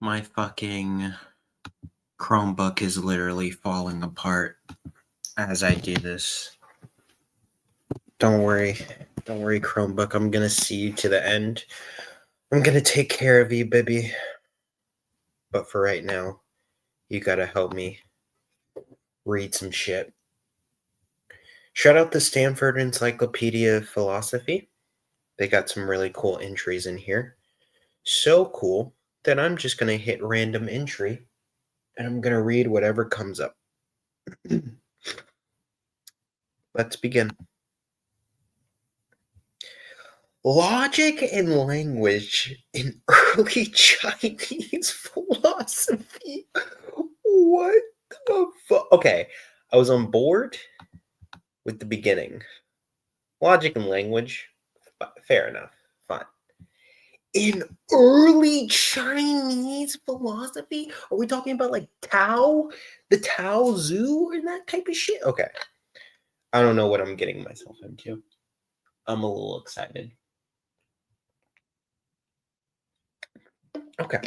My fucking Chromebook is literally falling apart as I do this. Don't worry, Chromebook. I'm gonna see you to the end. I'm gonna take care of you, baby. But for right now, you gotta help me read some shit. Shout out the Stanford Encyclopedia of Philosophy. They got some really cool entries in here. So cool that I'm just gonna hit random entry and I'm gonna read whatever comes up. Let's begin. Logic and language in early Chinese philosophy. What the fuck? Okay, I was on board with the beginning. Logic and language, fair enough, fine. In early Chinese philosophy, are we talking about like Tao, the Tao Zoo, and that type of shit? Okay, I don't know what I'm getting myself into. I'm a little excited. Okay.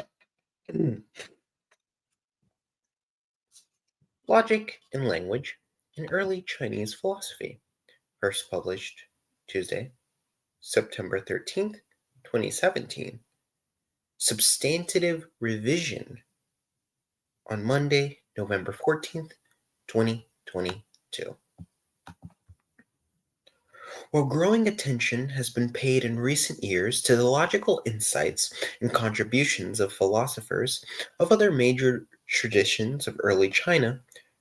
Logic and Language in Early Chinese Philosophy, first published Tuesday, September 13th, 2017. Substantive revision on Monday, November 14th, 2022. While growing attention has been paid in recent years to the logical insights and contributions of philosophers of other major traditions of early China,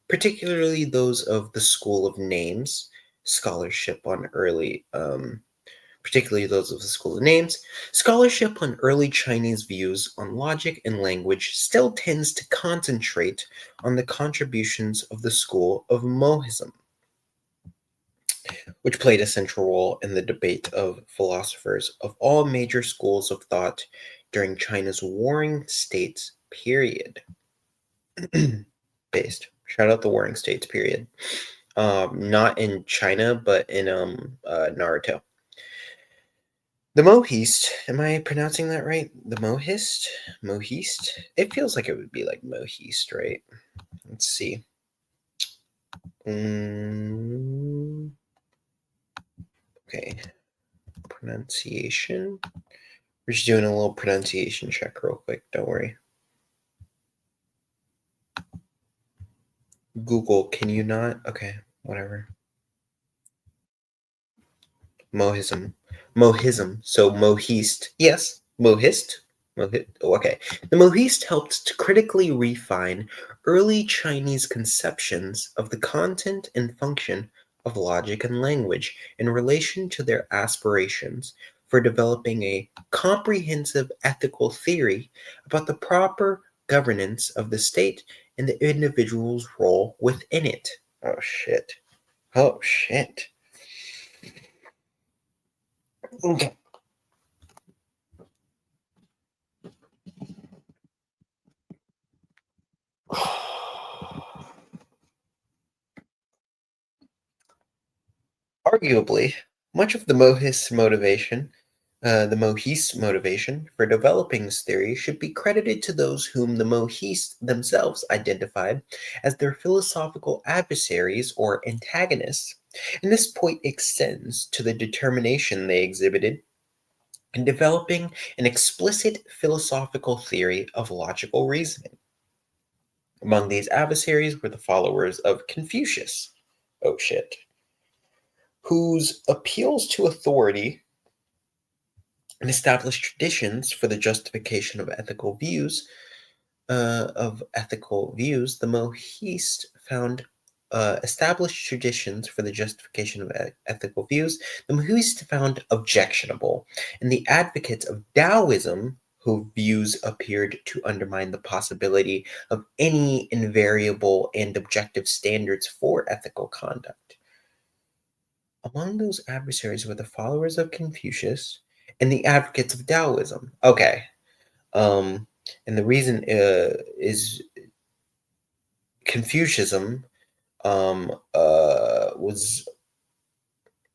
particularly those of the School of Names, scholarship on early, particularly those of the School of Names, scholarship on early Chinese views on logic and language still tends to concentrate on the contributions of the School of Mohism, which played a central role in the debate of philosophers of all major schools of thought during China's Warring States period. Based. Shout out the Warring States period. Not in China, but in Naruto. The Mohist, am I pronouncing that right? The Mohist? Mohist? It feels like it would be like Mohist, right? Let's see. Okay. Pronunciation. We're just doing a little pronunciation check real quick. Don't worry. Google, can you not? Okay, whatever. Mohism. Mohism. So Mohist. Yes, Mohist. Okay. The Mohist helped to critically refine early Chinese conceptions of the content and function of logic and language in relation to their aspirations for developing a comprehensive ethical theory about the proper governance of the state and the individual's role within it. Oh shit. Oh shit. Okay. Arguably, much of the Mohist motivation for developing this theory should be credited to those whom the Mohist themselves identified as their philosophical adversaries or antagonists, and this point extends to the determination they exhibited in developing an explicit philosophical theory of logical reasoning. Among these adversaries were the followers of Confucius. Oh shit. Whose appeals to authority and established traditions for the justification of ethical views, the Mohist found established traditions for the justification of ethical views, the Mohist found objectionable, and the advocates of Taoism, whose views appeared to undermine the possibility of any invariable and objective standards for ethical conduct. Among those adversaries were the followers of Confucius and the advocates of Taoism. Okay. And the reason is Confucianism was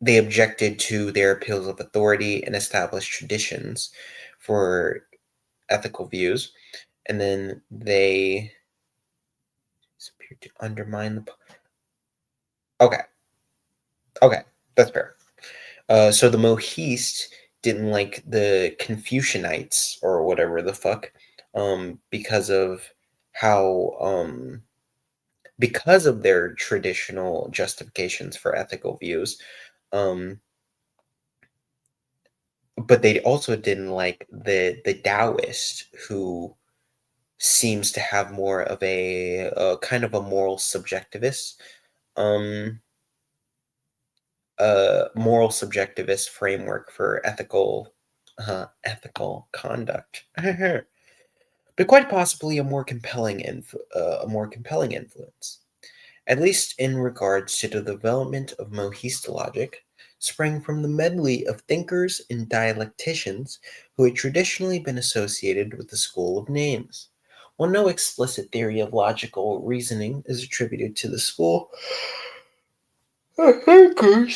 they objected to their appeals of authority and established traditions for ethical views. and then they appear to undermine the. Okay, okay, that's fair. So the Mohist didn't like the Confucianites or whatever the fuck, because of how because of their traditional justifications for ethical views. Um, but they also didn't like the Taoist, who seems to have more of a kind of a moral subjectivist, um, framework for ethical conduct. But quite possibly a more compelling influence, at least in regards to the development of Mohist logic, sprang from the medley of thinkers and dialecticians who had traditionally been associated with the school of names. While no explicit theory of logical reasoning is attributed to the school, the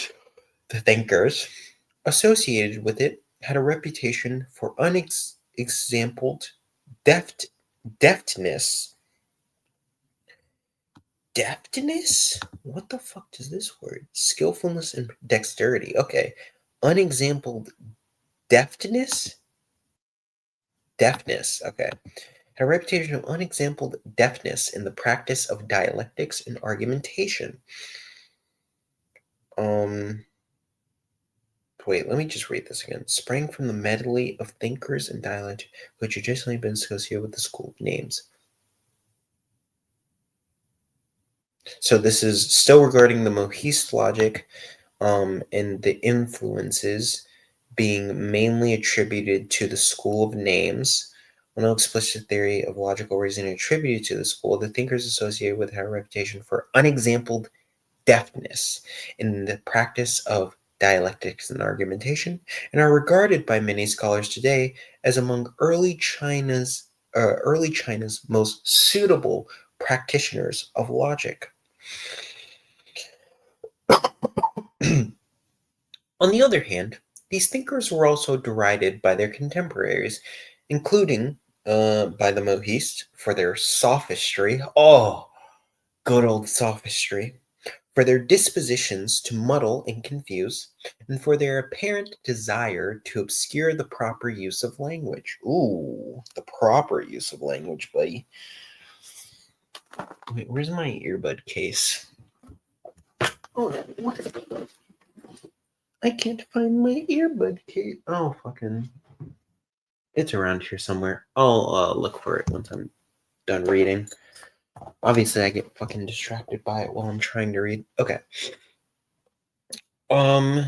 thinkers associated with it had a reputation for unexampled deft deftness. Deftness? What the fuck does this word? Skillfulness and dexterity. Okay. Unexampled deftness? Deftness. Okay. Had a reputation of unexampled deftness in the practice of dialectics and argumentation. Wait, let me just read this again. Sprang from the medley of thinkers and dialect who had traditionally been associated with the school of names. So this is still regarding the Mohist logic, and the influences being mainly attributed to the school of names. While no explicit theory of logical reasoning attributed to the school, the thinkers associated with it had a reputation for unexampled deftness in the practice of dialectics and argumentation, and are regarded by many scholars today as among early China's most suitable practitioners of logic. On the other hand, these thinkers were also derided by their contemporaries, including by the Mohist for their sophistry. Oh, good old sophistry. For their dispositions to muddle and confuse, and for their apparent desire to obscure the proper use of language. Ooh, the proper use of language, buddy. Wait, where's my earbud case? Oh, what? I can't find my earbud case. Oh, fucking. It's around here somewhere. I'll look for it once I'm done reading. Obviously, I get fucking distracted by it while I'm trying to read. Okay. On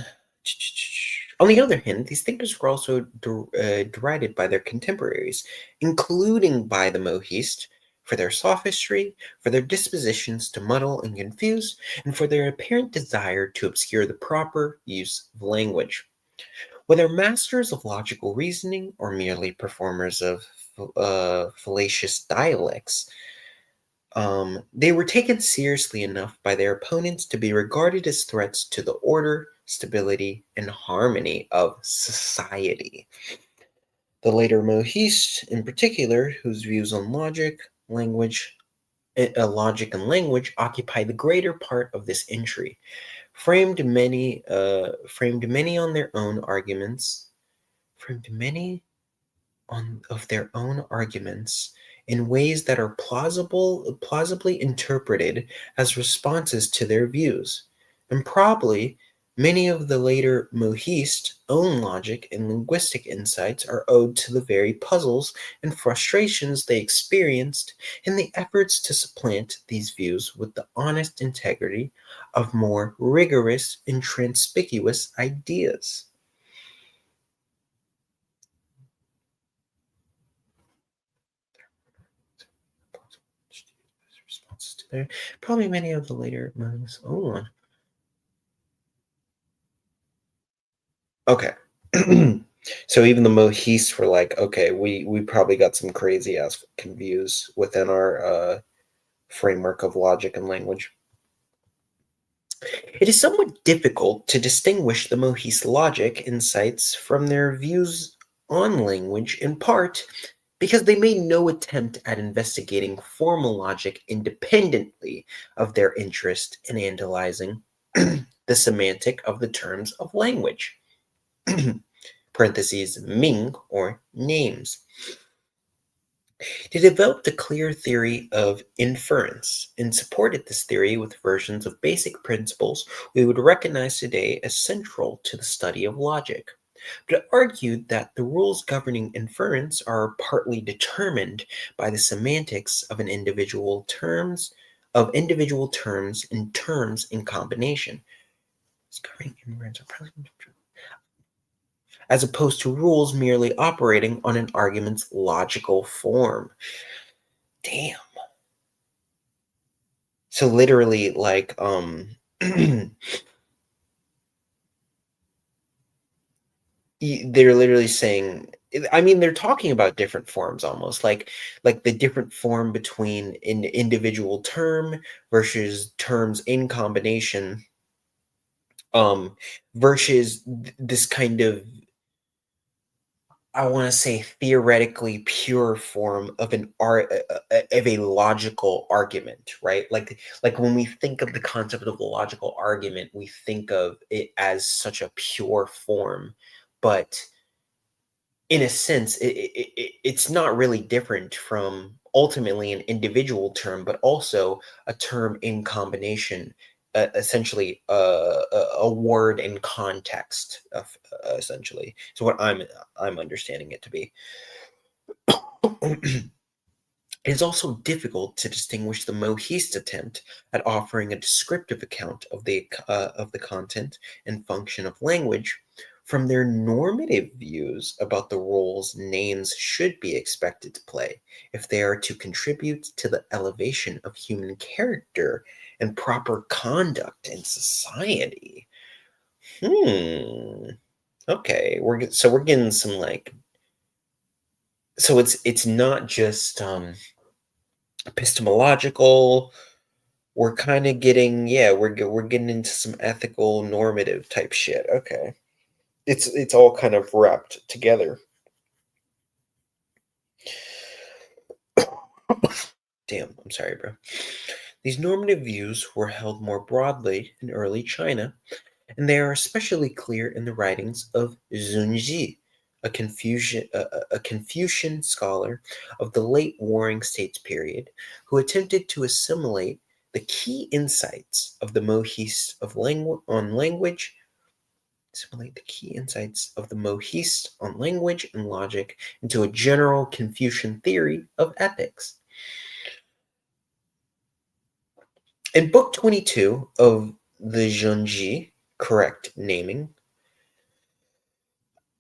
the other hand, these thinkers were also derided by their contemporaries, including by the Mohist, for their sophistry, for their dispositions to muddle and confuse, and for their apparent desire to obscure the proper use of language. Whether masters of logical reasoning or merely performers of fallacious dialects, they were taken seriously enough by their opponents to be regarded as threats to the order, stability, and harmony of society. The later Mohists, in particular, whose views on logic and language occupy the greater part of this entry, framed many on their own arguments, framed many of their own arguments in ways that are plausibly interpreted as responses to their views, and probably many of the later Mohist own logic and linguistic insights are owed to the very puzzles and frustrations they experienced in the efforts to supplant these views with the honest integrity of more rigorous and conspicuous ideas. Responses to their probably many of the later movies. Oh, okay. So even the Mohis were like, okay, we probably got some crazy ass views within our framework of logic and language. It is somewhat difficult to distinguish the Mohis logic insights from their views on language, in part because they made no attempt at investigating formal logic independently of their interest in analyzing the semantic of the terms of language. Parentheses, Ming or names. They developed a clear theory of inference and supported this theory with versions of basic principles we would recognize today as central to the study of logic, but argued that the rules governing inference are partly determined by the semantics of individual terms and terms in combination. Governing inference are partly as opposed to rules merely operating on an argument's logical form. Damn. So literally, like, they're literally saying, I mean, they're talking about different forms almost, like the different form between an individual term versus terms in combination, versus this kind of, I want to say, theoretically pure form of an art of a logical argument, right? Like when we think of the concept of a logical argument, we think of it as such a pure form, but in a sense, it's not really different from ultimately an individual term, but also a term in combination, essentially a word in context, of, essentially. So what I'm understanding it to be. It is also difficult to distinguish the Mohist attempt at offering a descriptive account of the content and function of language from their normative views about the roles names should be expected to play if they are to contribute to the elevation of human character and proper conduct in society. Okay, we're getting some, like, so it's not just epistemological. We're kind of getting, yeah, we're getting into some ethical normative type shit. Okay, it's all kind of wrapped together. Damn, I'm sorry, bro. These normative views were held more broadly in early China, and they are especially clear in the writings of Zunzi, a Confucian scholar of the late Warring States period, who attempted to assimilate the key insights of the Mohist on language. Assimilate the key insights of the Mohist on language and logic into a general Confucian theory of ethics. In Book 22 of the Zhongji, correct naming,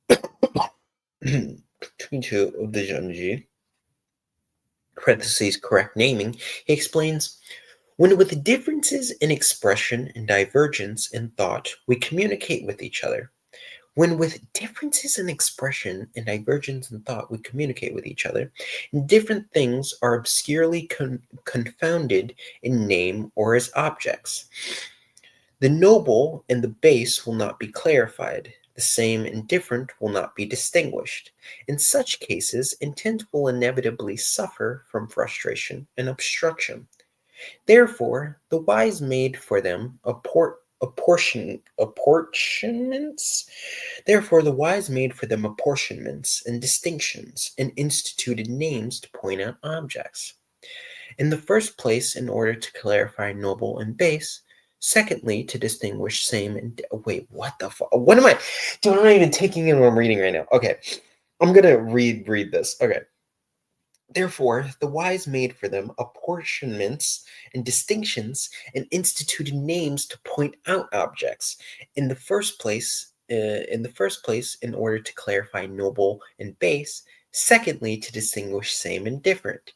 22 of the Zhongji, parentheses, correct naming, he explains, when with differences in expression and divergence in thought, we communicate with each other. When with differences in expression and divergence in thought, we communicate with each other, and different things are obscurely confounded in name or as objects. The noble and the base will not be clarified. The same and different will not be distinguished. In such cases, intent will inevitably suffer from frustration and obstruction. Therefore, the wise made for them apportionments. Therefore, the wise made for them apportionments and distinctions and instituted names to point out objects. In the first place, in order to clarify noble and base. Secondly, to distinguish same and wait, what the fuck? What am I? Dude, I'm not even taking in what I'm reading right now. Okay, I'm gonna read this. Okay. Therefore, the wise made for them apportionments and distinctions and instituted names to point out objects. In the first place, in order to clarify noble and base. Secondly, to distinguish same and different.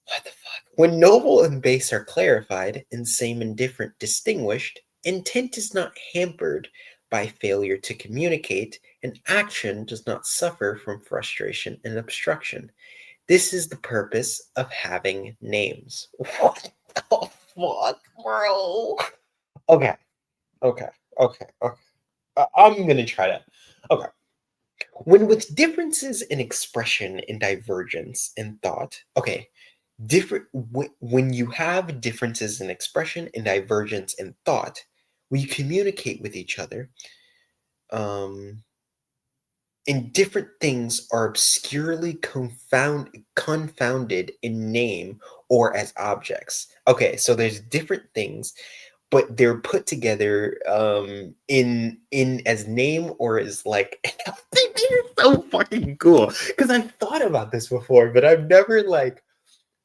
What the fuck? When noble and base are clarified and same and different distinguished, intent is not hampered by failure to communicate, and action does not suffer from frustration and obstruction. This is the purpose of having names. What the fuck, bro? Okay, okay, okay, okay. I'm gonna try to. Okay. When with differences in expression and divergence in thought, okay, when you have differences in expression and divergence in thought, we communicate with each other. Um, and different things are obscurely confounded in name or as objects. Okay, so there's different things, but they're put together in as name or as like I think it's so fucking cool because I've thought about this before, but I've never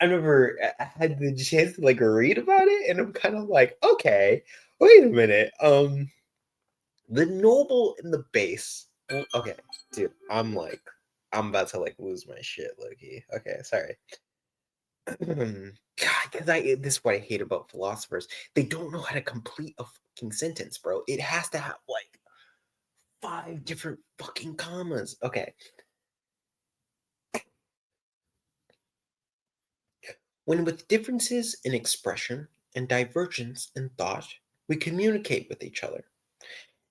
had the chance to like read about it, and I'm kind of like, okay, wait a minute. The noble and the base. Okay, dude, I'm about to like lose my shit, Loki. Okay, sorry. God, because this is what I hate about philosophers. They don't know how to complete a fucking sentence, bro. It has to have like 5 different fucking commas. Okay. When with differences in expression and divergence in thought, we communicate with each other.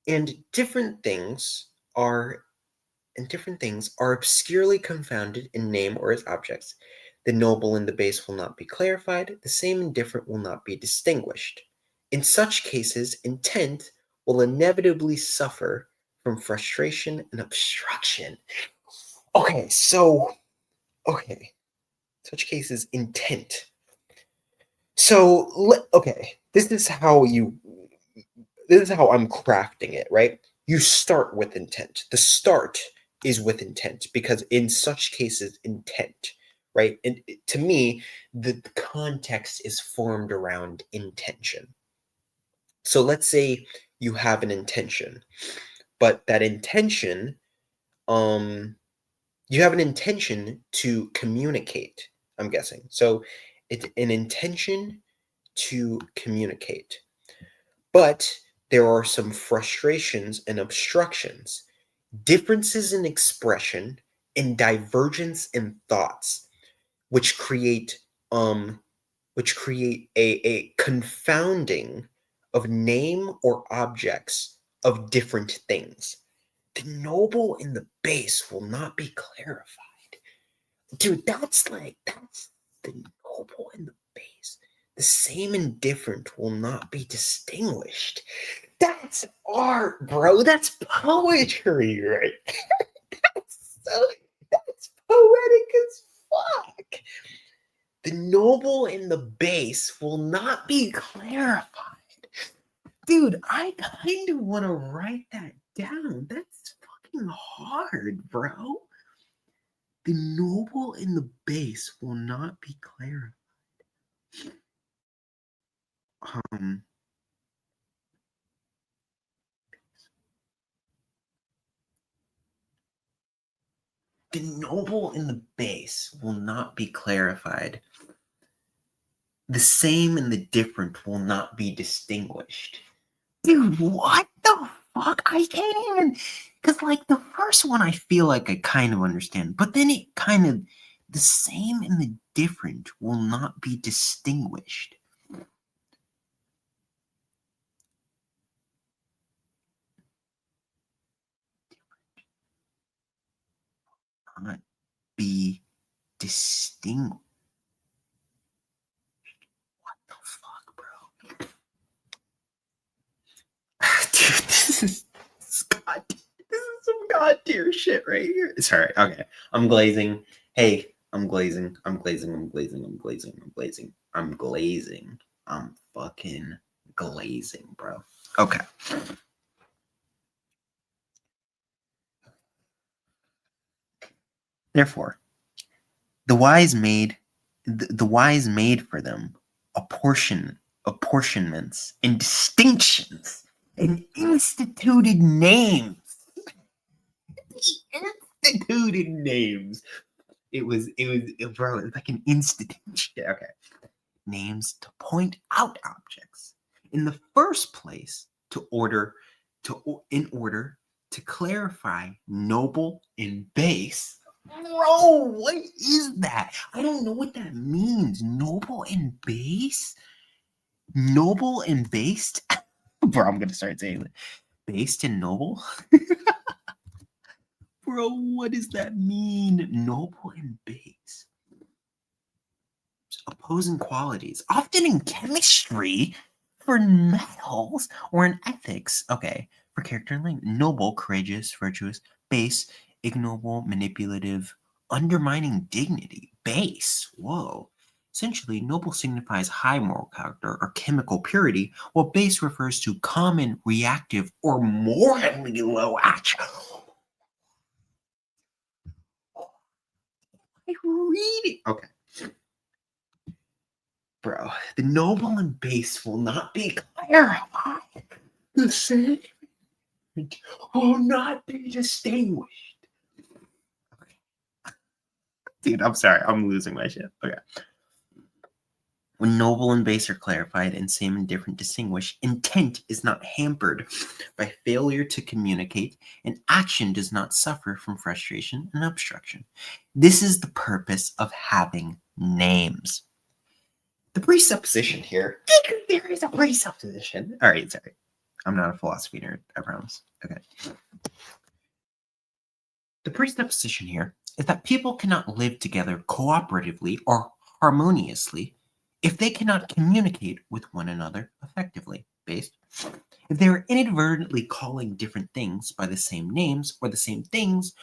And different things are obscurely confounded in name or as objects. The noble and the base will not be clarified, the same and different will not be distinguished. In such cases, intent will inevitably suffer from frustration and obstruction. Okay, okay, such cases, intent. Okay, this is how I'm crafting it, right? You start with intent. The start is with intent because in such cases, intent, right? And to me, the context is formed around intention. So let's say you have an intention, but that intention, um, you have an intention to communicate, I'm guessing. So it's an intention to communicate. But there are some frustrations and obstructions, differences in expression, and divergence in thoughts, which create um a confounding of name or objects of different things. The noble and the base will not be clarified. Dude, that's the noble and the base. The same and different will not be distinguished. That's art, bro. That's poetry, right? That's poetic as fuck. The noble and the base will not be clarified. Dude, I kind of want to write that down. That's fucking hard, bro. The noble and the base will not be clarified. Um, the noble and the base will not be clarified. The same and the different will not be distinguished. Dude, what the fuck? I can't even. Because, like, the first one I feel like I kind of understand, but then it kind of. The same and the different will not be distinguished. Not be distinguished. What the fuck, bro? Dude, this is some god tier shit right here. Sorry, okay. I'm glazing. Hey, I'm glazing. I'm glazing. I'm glazing. I'm glazing. I'm glazing. I'm glazing. I'm fucking glazing, bro. Okay. Therefore, the wise made for them apportionments and distinctions and instituted names. Instituted names. Bro, it's like an institution. Okay. Names to point out objects. In the first place, in order to clarify noble and base. Bro, what is that? I don't know what that means. Noble and base? Noble and based? Bro, I'm gonna start saying that. Based and noble? Bro, what does that mean? Noble and base. Opposing qualities, often in chemistry, for metals, or in ethics. Okay, for character and language. Noble, courageous, virtuous. Base, ignoble, manipulative, undermining dignity. Base, whoa. Essentially, noble signifies high moral character or chemical purity, while base refers to common, reactive, or morally low action. I read it. Okay. Bro, the noble and base will not be clarified. The same will not be distinguished. Dude, I'm sorry. I'm losing my shit. Okay. When noble and base are clarified and same and different distinguished, intent is not hampered by failure to communicate, and action does not suffer from frustration and obstruction. This is the purpose of having names. The presupposition here, there is a presupposition. All right, sorry. I'm not a philosophy nerd, I promise. Okay. The presupposition here is that people cannot live together cooperatively or harmoniously if they cannot communicate with one another effectively. Based, if they are inadvertently calling different things by the same names or the same things,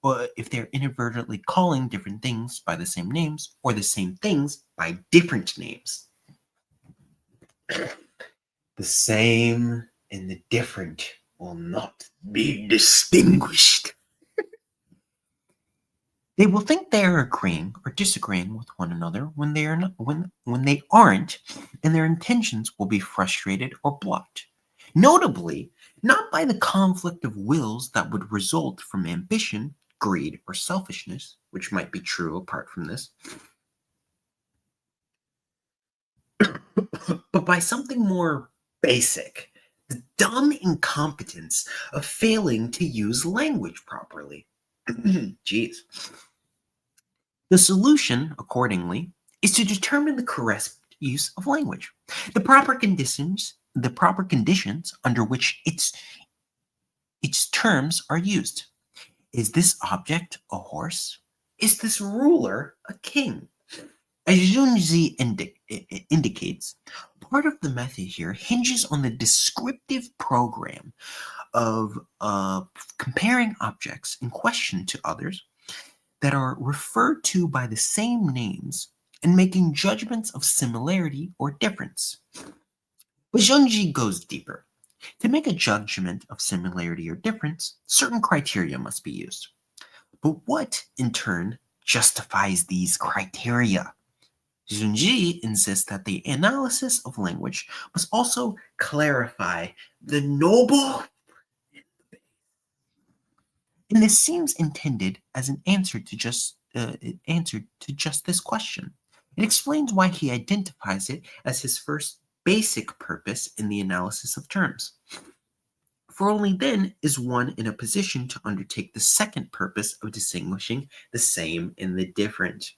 or if they're inadvertently calling different things by the same names or the same things by different names. The same and the different will not be distinguished. They will think they are agreeing or disagreeing with one another when they are not, when they aren't, and their intentions will be frustrated or blocked. Notably, not by the conflict of wills that would result from ambition, greed, or selfishness, which might be true apart from this, but by something more basic, the dumb incompetence of failing to use language properly. Jeez. The solution, accordingly, is to determine the correct use of language, the proper conditions under which its terms are used. Is this object a horse? Is this ruler a king? As Junzi indicates, part of the method here hinges on the descriptive program of comparing objects in question to others that are referred to by the same names and making judgments of similarity or difference. But Junji goes deeper. To make a judgment of similarity or difference, certain criteria must be used. But what, in turn, justifies these criteria? Junji insists that the analysis of language must also clarify the noble. And this seems intended as an answer to just this question. It explains why he identifies it as his first basic purpose in the analysis of terms. For only then is one in a position to undertake the second purpose of distinguishing the same and the different.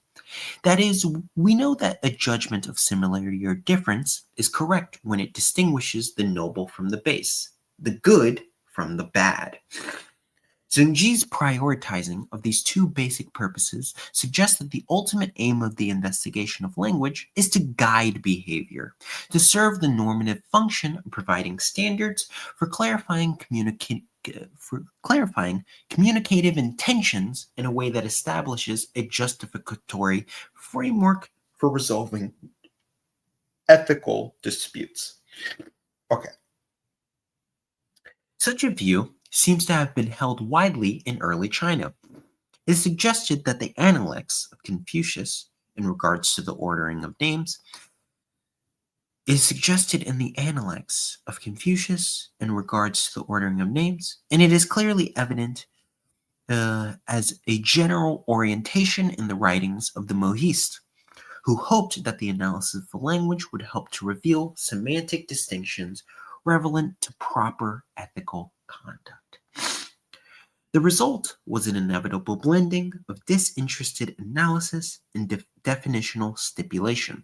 That is, we know that a judgment of similarity or difference is correct when it distinguishes the noble from the base, the good from the bad. Zunji's prioritizing of these two basic purposes suggests that the ultimate aim of the investigation of language is to guide behavior, to serve the normative function of providing standards for clarifying communicative intentions in a way that establishes a justificatory framework for resolving ethical disputes. Okay. Such a view seems to have been held widely in early China. It is suggested that the Analects of Confucius, in regards to the ordering of names, is suggested in the Analects of Confucius in regards to the ordering of names, and it is clearly evident as a general orientation in the writings of the Mohist, who hoped that the analysis of the language would help to reveal semantic distinctions relevant to proper ethical conduct. The result was an inevitable blending of disinterested analysis and definitional stipulation,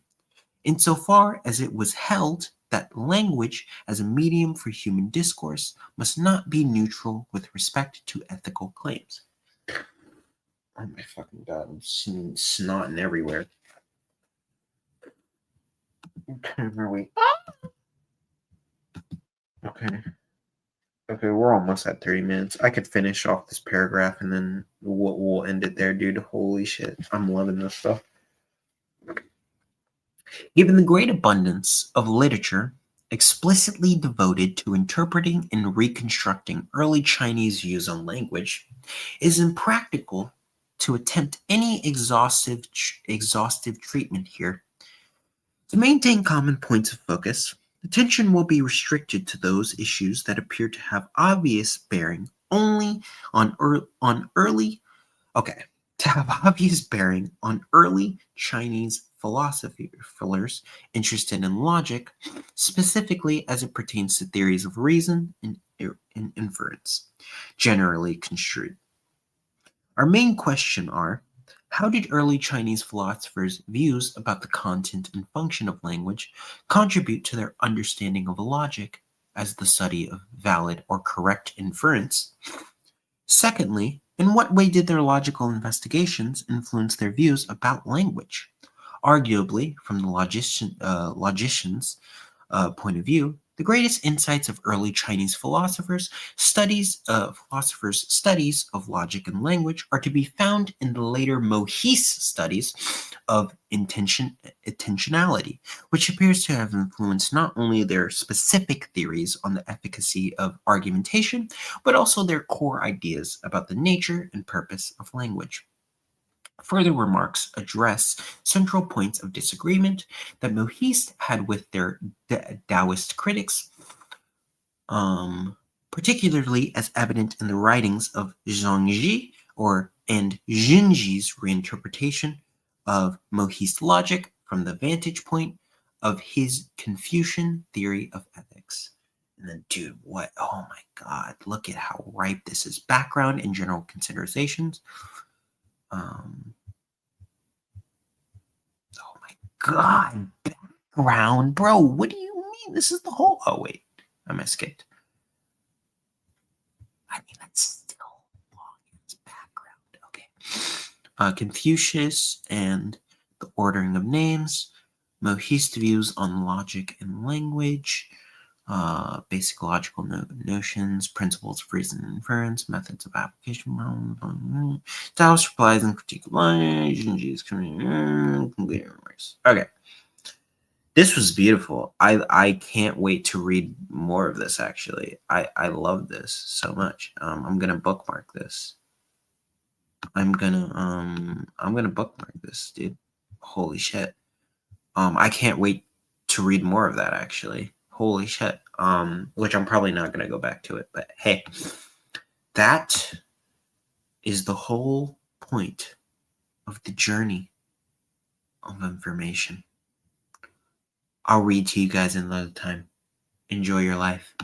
insofar as it was held that language as a medium for human discourse must not be neutral with respect to ethical claims. Oh my fucking god, I'm seeing snotting everywhere. Okay, where are we? Okay. Okay, we're almost at 30 minutes. I could finish off this paragraph and then we'll end it there, dude. Holy shit. I'm loving this stuff. Given the great abundance of literature explicitly devoted to interpreting and reconstructing early Chinese views on language, it is impractical to attempt any exhaustive treatment here. To maintain common points of focus, attention will be restricted to those issues that appear to have obvious bearing only on early Chinese philosophers interested in logic, specifically as it pertains to theories of reason and inference, generally construed. Our main question are, how did early Chinese philosophers' views about the content and function of language contribute to their understanding of logic as the study of valid or correct inference? Secondly, in what way did their logical investigations influence their views about language? Arguably, from the logician's point of view, the greatest insights of early Chinese studies of logic and language are to be found in the later Mohist studies of intentionality, which appears to have influenced not only their specific theories on the efficacy of argumentation, but also their core ideas about the nature and purpose of language. Further remarks address central points of disagreement that Mohist had with their Taoist critics, particularly as evident in the writings of Zhangji and Junji's reinterpretation of Mohist logic from the vantage point of his Confucian theory of ethics. And then, dude, what? Oh my God, look at how ripe this is. Background and general considerations. Oh my God, background, bro. What do you mean? This is the whole. Oh wait, I escaped. I mean, that's still long. It's background. Okay. Confucius and the ordering of names. Mohist views on logic and language. Basic logical notions, principles of reason and inference, methods of application. Taoist replies and critique of language. Okay. This was beautiful. I can't wait to read more of this, actually. I love this so much. I'm gonna bookmark this. I'm gonna bookmark this, dude. Holy shit. I can't wait to read more of that, actually. Holy shit. Which I'm probably not gonna go back to it, but hey, that is the whole point of the journey of information. I'll read to you guys another time. Enjoy your life.